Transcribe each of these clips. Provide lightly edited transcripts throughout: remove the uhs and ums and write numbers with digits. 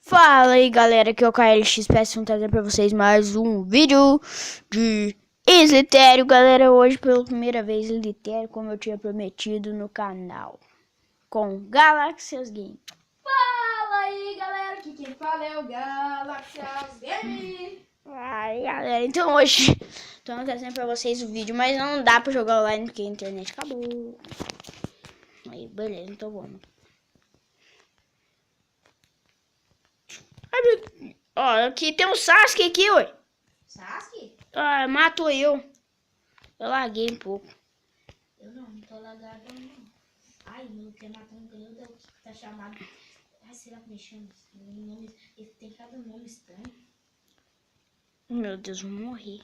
Fala aí galera, aqui é o KLX, peço trazer pra vocês mais um vídeo de Slitério, galera. Hoje pela primeira vez Slitério, como eu tinha prometido no canal, com Galaxias Game. Fala aí galera, aqui quem fala é o Galaxias Game. Ai galera, então hoje tô trazendo pra vocês o vídeo, mas não dá pra jogar online porque a internet acabou. Aí beleza, então vamos. Ó, aqui tem um Sasuke aqui, ué. Sasuke? Ah, matou eu. Eu larguei um pouco. Eu não tô lagado não. Ai, meu, quer matar um grande é o que tá chamado. Ai, será que me chama? Ele tem cada nome estranho. Meu Deus, vou morrer.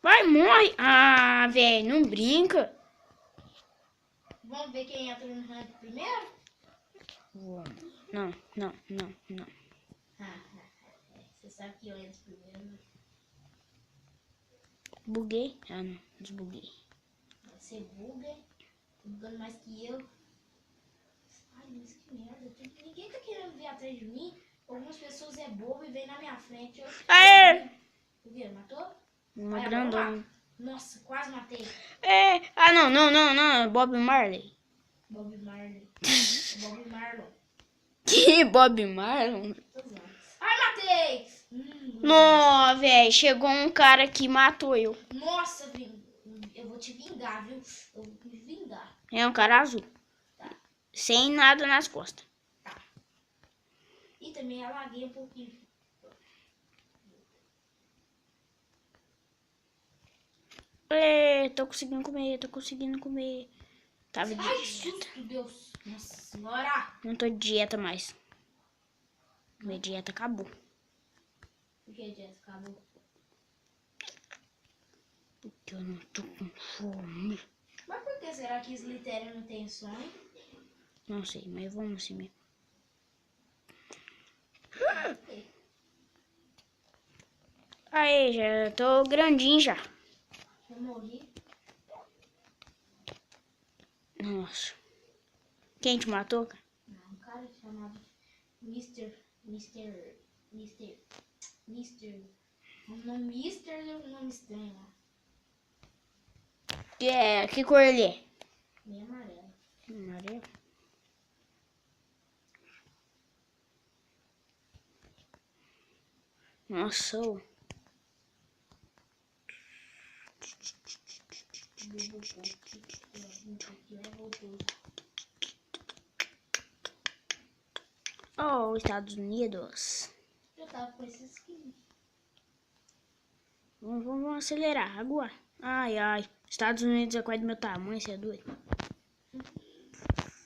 Vai, morre. Ah, velho, não brinca. Vamos ver quem entra no rank primeiro? Não. Você sabe que eu entro primeiro, né? Buguei? Ah, não. Desbuguei. Você buga, tá bugando mais que eu. Ai, mas que merda. Ninguém tá querendo vir atrás de mim. Algumas pessoas é bobo e vem na minha frente. Aê! O quê? Matou? Uma Ai, grandona. Nossa, quase matei. É. Ah, não. Bob Marley. Bob Marley. Bob Marlon. Que Bob Marley? Tô zoando. Ai, matei! Não, velho. Chegou um cara que matou eu. Nossa, eu vou te vingar, viu? Eu vou me vingar. É um cara azul. Tá. Sem nada nas costas. E também alaguei um pouquinho. É, tô conseguindo comer. Tava de Ai, dieta. susto, Deus. Nossa senhora. Não tô de dieta mais. Minha dieta acabou. Por que, Jess? Acabou. Porque eu não tô com fome. Mas por que será que Slitério não tem sonho? Não sei, mas vamos assim mesmo. Aí, já tô grandinho já. Eu morri. Nossa. Quem te matou? Não, um cara chamado Mr. Um nome Mister é um nome estranho lá. Que cor ele é? Meio amarelo. Amarelo. Nossa. Oh, Estados Unidos. Eu tava com esse skin. Vamos acelerar agora. Ai. Estados Unidos é quase do meu tamanho, você é doido?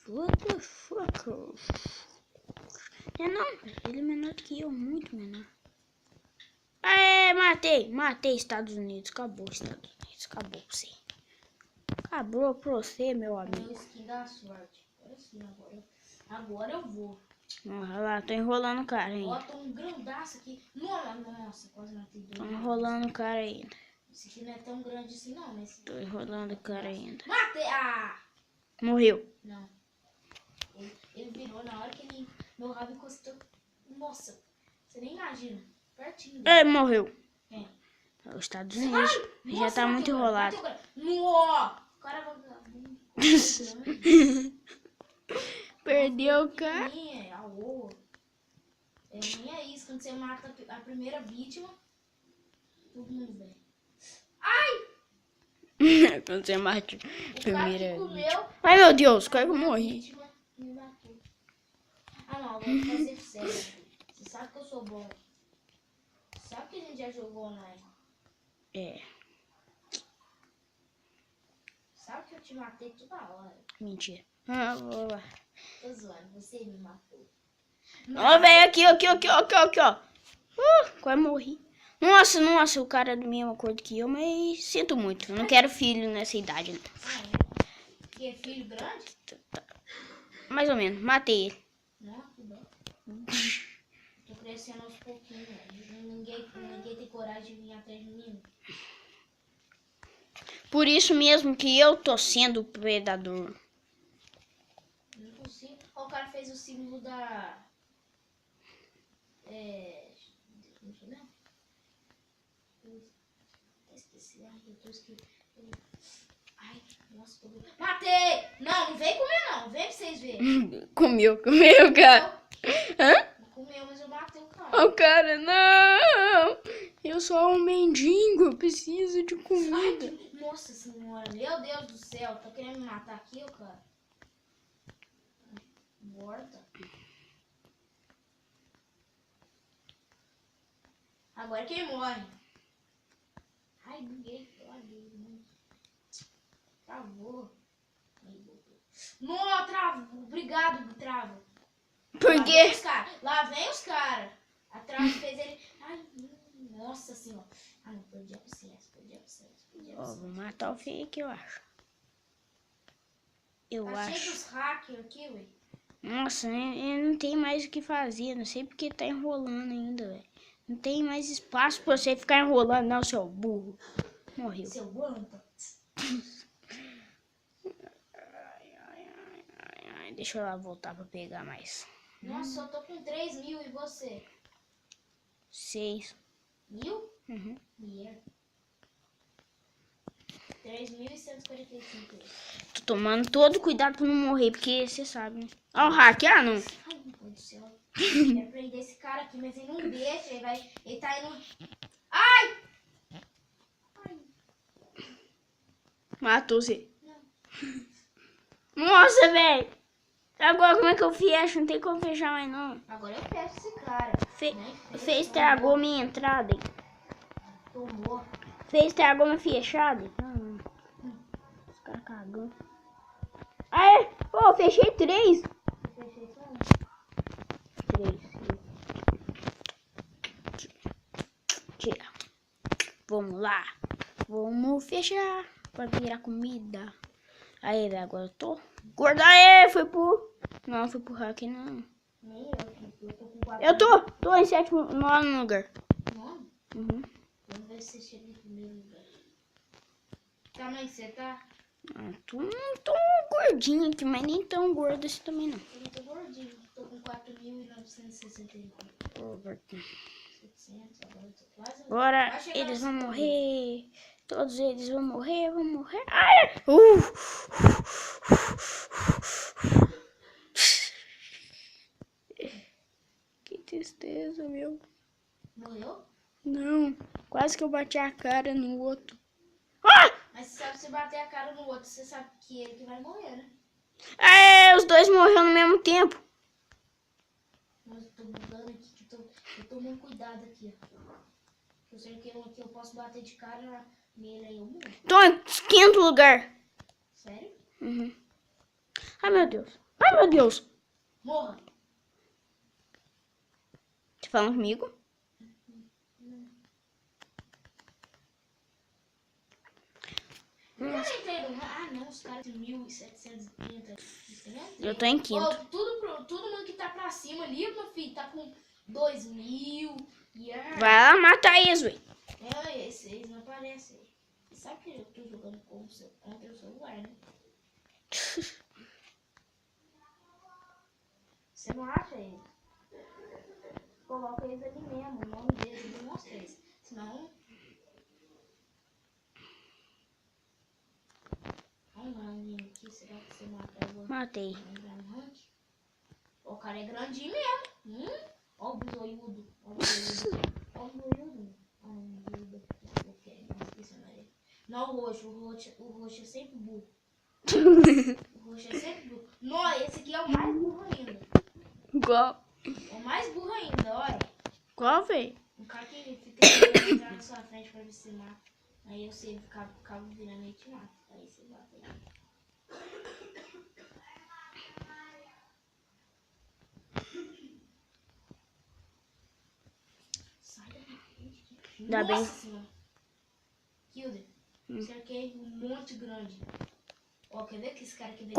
What the fuck? É não, ele é menor do que eu, muito menor. É, matei Estados Unidos. Acabou Estados Unidos, acabou pra você. Acabou pra você, meu É meu amigo. skin da sorte. Agora sim, agora eu vou. Olha lá, tô enrolando o cara Ó, ainda. tô um grandaço aqui. Nossa, quase matei dois. Tô enrolando o cara ainda. Esse aqui não é tão grande assim não, mas... Tô enrolando o cara ainda. Matei! Ah! Morreu. Não. Ele virou na hora que ele... Meu rabo encostou. Nossa, você nem imagina. Pertinho dele. É, morreu. Quem? Os Estados Unidos. Já Nossa, tá muito enrolado. Nossa! O cara vai... Perdeu o cara. É nem é isso, quando você mata a primeira vítima, todo mundo vem. Quando você mata a primeira. O cara que comeu, Ai meu Deus, quase que eu morri. vítima me matou. Ah não, agora eu vou fazer sério. Você sabe que eu sou bom. Sabe que a gente já jogou online. É, Sabe que eu te matei toda hora. mentira. Ah, vou lá. Tô zoando, você me matou. Ó, velho, aqui, ó. Quase morri. Nossa, o cara é da mesma cor que eu, mas sinto muito. Eu não quero filho nessa idade, não. Que é filho grande? Mais ou menos, matei ele. Não, que bom. Tô crescendo aos pouquinhos, velho. Ninguém tem coragem de vir atrás de mim. Por isso mesmo que eu tô sendo o predador. Não consigo. Ó, o cara fez o símbolo da... Como que é? Esqueci. Ai, eu tô esquecendo. Ai, nossa, tô... Matei! Não vem comer não. Vem pra vocês verem. Comeu, cara. Hã? Não comeu, mas eu matei o cara. Oh, cara, não! Eu sou um mendigo, eu preciso de comida. Ai, nossa senhora, meu Deus do céu. Tá querendo me matar aqui, ô cara? Morta. Agora quem morre? Ai, buguei. Travou. Não, travou. Obrigado, trava. Por quê? Lá vem os caras. Atrás fez ele... Ai, nossa senhora. Ah, não, perdi a paciência. Ó, vou matar o fake, eu acho. Eu Tá cheio acho. dos hackers aqui, ué. Nossa, eu não tenho mais o que fazer. Não sei porque tá enrolando ainda, velho. Não tem mais espaço pra você ficar enrolando, não, seu burro. Morreu. Seu guanta. Ai, deixa eu lá voltar pra pegar mais. Nossa, eu tô com 3.000 e você? 6. 1.000? Uhum. Merda. 3.145. Tô tomando todo cuidado pra não morrer, porque você sabe, né? Ó, o hack, não. Ai, meu Deus do céu. Quero prender esse cara aqui, mas ele não deixa. Ele tá indo... Ai! Matou você. Não. Nossa, velho. Agora como é que eu fecho? Não tem como fechar mais, não. Agora eu fecho esse cara. Fez, estragou minha entrada. Tomou. Fez, estragou minha fechada. Não. Os caras cagando. Aê! Pô, fechei 3. Eu fechei só um. 3. Tira. Vamos lá. Vamos fechar pra virar comida. Aí, velho, agora eu tô gorda. Aê, foi pro... Não, foi pro hack, não. Nem eu tô com 4. Eu tô em 7º, 9º lugar. Não? Uhum. Vamos ver se você chega em primeiro lugar. Tamanho que você tá? Tô gordinho aqui, mas nem tão gordo assim também não. Eu não tô gordinho. Tô com 4.961. Tô gordinho. 700, agora eu tô quase... Agora Vai chegar eles no vão segundo. morrer. Todos eles vão morrer, Ai! Que tristeza, meu. Morreu? Não, quase que eu bati a cara no outro. Mas você sabe, se bater a cara no outro, você sabe que ele que vai morrer, né? É, os dois morreram no mesmo tempo. Mas eu tô mudando aqui, que eu tô tomando cuidado aqui, ó. Eu sei que eu posso bater de cara nele aí, eu morro. Tô em 5º lugar. Sério? Uhum. Ai, meu Deus. Ai, meu Deus. Morra! Tá falando comigo? Ah, não, os caras têm 1.730. Eu tô em 5º. Ó, todo mundo que tá pra cima ali, meu filho, tá com 2.000. Yeah. Vai lá matar eles, ué. Esses não aparecem. Você sabe que eu tô jogando contra o celular, né? Você não acha eles? Coloca eles ali mesmo, o nome deles, eu mostro eles. Senão... Vamos lá, menino, aqui, será que você mata ela? Matei. O cara é grandinho mesmo. Ó o bizoiudo. Ó o bizoiudo. Ó o bizoiudo. Ó o bizoiudo. Esqueci o nome. Não, o roxo. O roxo é sempre burro. O roxo é sempre burro. Não, esse aqui é o mais burro ainda. Qual? É o mais burro ainda, olha. Qual, velho? Um cara que fica querendo entrar na sua frente pra ver se você mata. Aí você acaba virando e te mata. Aí você bate aí. Sai da minha frente. Ainda bem. Nossa senhora. Kilder, cerquei um monte grande. Ó, quer ver que esse cara aqui vem?